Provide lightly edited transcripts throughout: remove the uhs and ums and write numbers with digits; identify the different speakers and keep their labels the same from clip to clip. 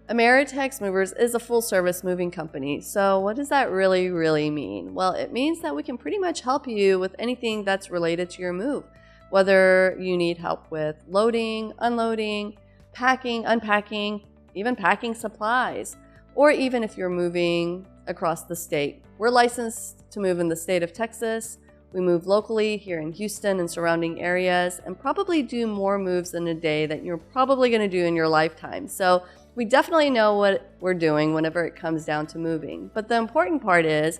Speaker 1: Ameritex Movers is a full-service moving company. So what does that really mean? Well, it means that we can pretty much help you with anything that's related to your move. Whether you need help with loading, unloading, packing, unpacking, even packing supplies, or even if you're moving across the state. We're licensed to move in the state of Texas. We move locally here in Houston and surrounding areas, and probably do more moves in a day than you're probably going to do in your lifetime. So we definitely know what we're doing whenever it comes down to moving. But the important part is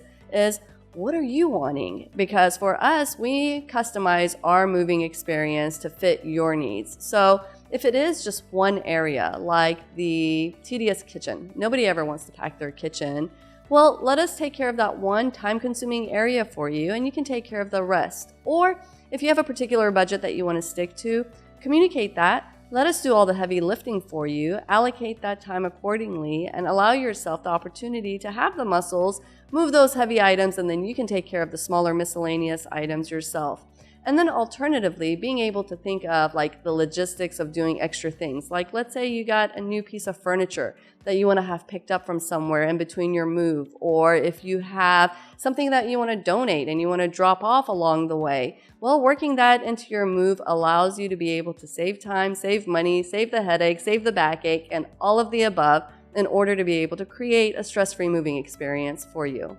Speaker 1: what are you wanting? Because for us, we customize our moving experience to fit your needs. So if it is just one area, like the tedious kitchen, nobody ever wants to pack their kitchen. Well, let us take care of that one time-consuming area for you, and you can take care of the rest. Or if you have a particular budget that you want to stick to, communicate that. Let us do all the heavy lifting for you, allocate that time accordingly, and allow yourself the opportunity to have the muscles, move those heavy items, and then you can take care of the smaller miscellaneous items yourself. And then alternatively, being able to think of like the logistics of doing extra things. Like let's say you got a new piece of furniture that you want to have picked up from somewhere in between your move. Or if you have something that you want to donate and you want to drop off along the way. Well, working that into your move allows you to be able to save time, save money, save the headache, save the backache, and all of the above in order to be able to create a stress-free moving experience for you.